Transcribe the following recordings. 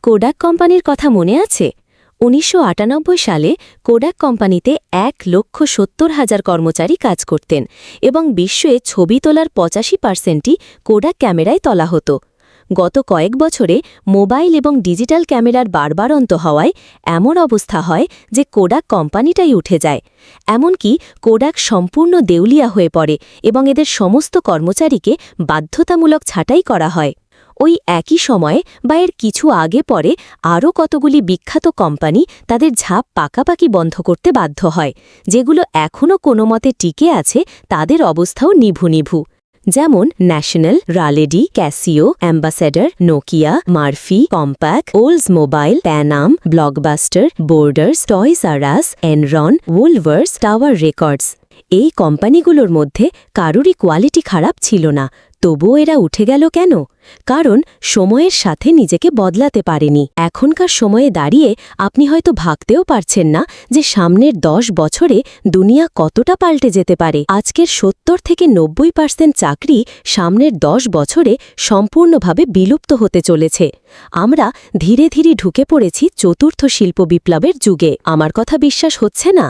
Kodak কোম্পানির কথা মনে আছে? ১৯৯৮ সালে কোডাক কোম্পানিতে ১,৭০,০০০ কর্মচারী কাজ করতেন এবং বিশ্বে ছবি তোলার ৮৫%ই কোডাক ক্যামেরায় তোলা হতো। গত কয়েক বছরে মোবাইল এবং ডিজিটাল ক্যামেরার বাড়বাড়ন্ত হওয়ায় এমন অবস্থা হয় যে কোডাক কোম্পানিটাই উঠে যায়। এমনকি কোডাক সম্পূর্ণ দেউলিয়া হয়ে পড়ে এবং এদের সমস্ত কর্মচারীকে বাধ্যতামূলক ছাঁটাই করা হয়। ওই একই সময়ে বা এর কিছু আগে পরে আরও কতগুলি বিখ্যাত কোম্পানি তাদের ঝাঁপ পাকাপাকি বন্ধ করতে বাধ্য হয়। যেগুলো এখনও কোনো মতে টিকে আছে তাদের অবস্থাও নিভু নিভু। যেমন ন্যাশনাল, রালেডি, Casio, Ambassador, Nokia, Murphy, Compaq, Oldsmobile, Pan Am, Blockbuster, Borders, Toys R Us, Enron, Woolworths, Tower Records. এই কোম্পানিগুলোর মধ্যে কারুরই কোয়ালিটি খারাপ ছিল না, তবুও এরা উঠে গেল কেন? কারণ সময়ের সাথে নিজেকে বদলাতে পারেনি। এখনকার সময়ে দাঁড়িয়ে আপনি হয়তো ভাবতেও পারছেন না যে সামনের ১০ বছরে দুনিয়া কতটা পাল্টে যেতে পারে। আজকের ৭০ থেকে ৯০% চাকরি সামনের ১০ বছরে সম্পূর্ণভাবে বিলুপ্ত হতে চলেছে। আমরা ধীরে ধীরে ঢুকে পড়েছি চতুর্থ শিল্প বিপ্লবের যুগে। আমার কথা বিশ্বাস হচ্ছে না?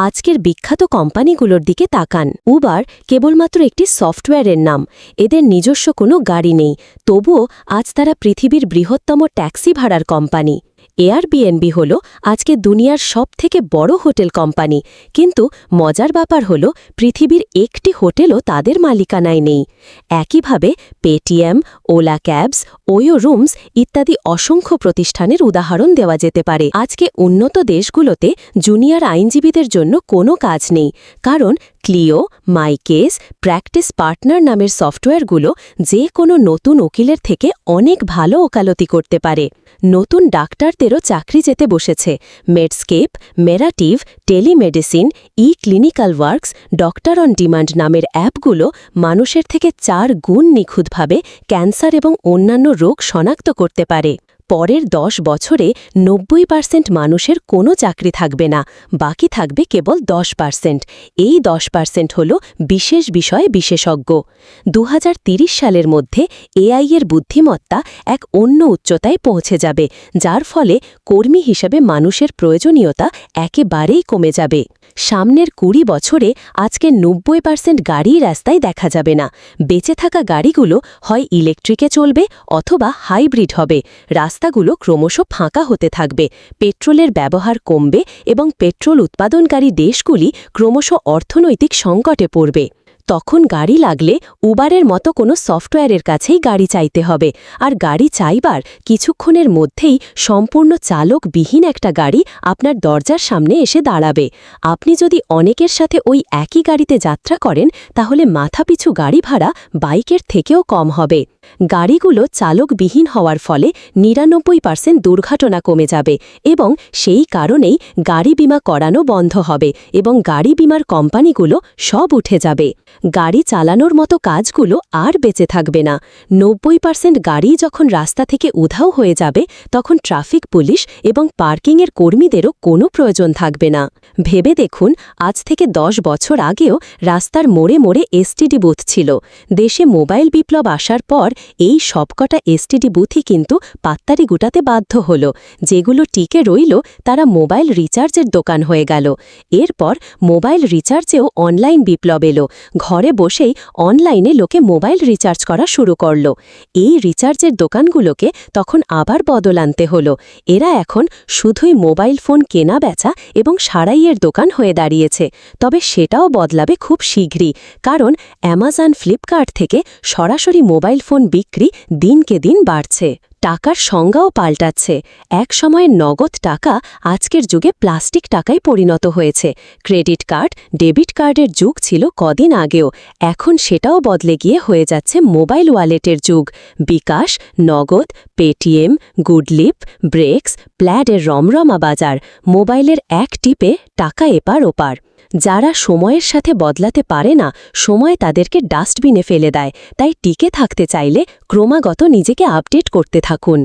আজকের বিখ্যাত কোম্পানিগুলোর দিকে তাকান। উবার কেবলমাত্র একটি সফটওয়্যারের নাম, এদের নিজস্ব কোনো গাড়ি নেই, তবুও আজ তারা পৃথিবীর বৃহত্তম ট্যাক্সি ভাড়ার কোম্পানি। এয়ারবিএনবি হল আজকে দুনিয়ার সবথেকে বড় হোটেল কোম্পানি, কিন্তু মজার ব্যাপার হল পৃথিবীর একটি হোটেলও তাদের মালিকানায় নেই। একইভাবে পেটিএম, ওলা ক্যাবস, ওয়ো রুমস ইত্যাদি অসংখ্য প্রতিষ্ঠানের উদাহরণ দেওয়া যেতে পারে। আজকে উন্নত দেশগুলোতে জুনিয়র আইনজীবীদের জন্য কোনো কাজ নেই, কারণ ক্লিও, মাইকেস, প্র্যাকটিস পার্টনার নামের সফটওয়্যারগুলো যে কোনো নতুন উকিলের থেকে অনেক ভালো ওকালতি করতে পারে। নতুন ডাক্তারদেরও চাকরি যেতে বসেছে। Medscape, Merative, telemedicine, clinical works, doctor on demand নামের অ্যাপগুলো মানুষের থেকে ৪ গুণ নিখুঁতভাবে ক্যান্সার এবং অন্যান্য রোগ শনাক্ত করতে পারে। পরের ১০ বছরে ৯০% মানুষের কোনো চাকরি থাকবে না, বাকি থাকবে কেবল ১০%। এই ১০% হল বিশেষ বিষয়ে বিশেষজ্ঞ। ২০৩০ সালের মধ্যে এআই এর বুদ্ধিমত্তা এক অন্য উচ্চতায় পৌঁছে যাবে, যার ফলে কর্মী হিসেবে মানুষের প্রয়োজনীয়তা একেবারেই কমে যাবে। সামনের ২০ বছরে আজকে ৯০% গাড়ি রাস্তায় দেখা যাবে না। বেঁচে থাকা গাড়িগুলো হয় ইলেকট্রিকে চলবে অথবা হাইব্রিড হবে। রাস্তাগুলো ক্রমশ ফাঁকা হতে থাকবে, পেট্রোলের ব্যবহার কমবে এবং পেট্রোল উৎপাদনকারী দেশগুলি ক্রমশ অর্থনৈতিক সংকটে পড়বে। তখন গাড়ি লাগলে উবারের মতো কোনো সফটওয়্যারের কাছেই গাড়ি চাইতে হবে, আর গাড়ি চাইবার কিছুক্ষণের মধ্যেই সম্পূর্ণ চালকবিহীন একটা গাড়ি আপনার দরজার সামনে এসে দাঁড়াবে। আপনি যদি অনেকের সাথে ওই একই গাড়িতে যাত্রা করেন, তাহলে মাথাপিছু গাড়ি ভাড়া বাইকের থেকেও কম হবে। গাড়িগুলো চালকবিহীন হওয়ার ফলে ৯৯% দুর্ঘটনা কমে যাবে এবং সেই কারণেই গাড়ি বিমা করানো বন্ধ হবে এবং গাড়ি বিমার কোম্পানিগুলো সব উঠে যাবে। গাড়ি চালানোর মতো কাজগুলো আর বেঁচে থাকবে না। ৯০% গাড়ি যখন রাস্তা থেকে উধাও হয়ে যাবে, তখন ট্রাফিক পুলিশ এবং পার্কিংয়ের কর্মীদেরও কোনো প্রয়োজন থাকবে না। ভেবে দেখুন, আজ থেকে ১০ বছর আগেও রাস্তার মোড়ে মোড়ে এসটিডি বুথ ছিল। দেশে মোবাইল বিপ্লব আসার পর এই সবকটা এসটিডি বুথই কিন্তু পাত্তারি গুটাতে বাধ্য হল। যেগুলো টিকে রইল তারা মোবাইল রিচার্জের দোকান হয়ে গেল। এরপর মোবাইল রিচার্জেও অনলাইন বিপ্লব এলো। ঘরে বসেই অনলাইনে লোকে মোবাইল রিচার্জ করা শুরু করল। এই রিচার্জের দোকানগুলোকে তখন আবার বদল আনতে হলো। এরা এখন শুধুই মোবাইল ফোন কেনা বেচা এবং সারাইয়ের দোকান হয়ে দাঁড়িয়েছে। তবে সেটাও বদলাবে খুব শীঘ্রই, কারণ অ্যামাজন, ফ্লিপকার্ট থেকে সরাসরি মোবাইল ফোন বিক্রি দিনকে দিন বাড়ছে। টাকার সংজ্ঞাও পাল্টাচ্ছে। এক সময়ের নগদ টাকা আজকের যুগে প্লাস্টিক টাকায় পরিণত হয়েছে। ক্রেডিট কার্ড, ডেবিট কার্ডের যুগ ছিল কদিন আগেও, এখন সেটাও বদলে গিয়ে হয়ে যাচ্ছে মোবাইল ওয়ালেটের যুগ। বিকাশ, নগদ, পেটিএম, গুডলিপ, ব্রেক্স, প্ল্যাডের রমরমা বাজার। মোবাইলের এক টিপে টাকা এপার ওপার। যারা সময়ের সাথে বদলাতে পারে না, সময় তাদেরকে ডাস্টবিনে ফেলে দেয়। তাই টিকে থাকতে চাইলে ক্রমাগত নিজেকে আপডেট করতে থাকুন।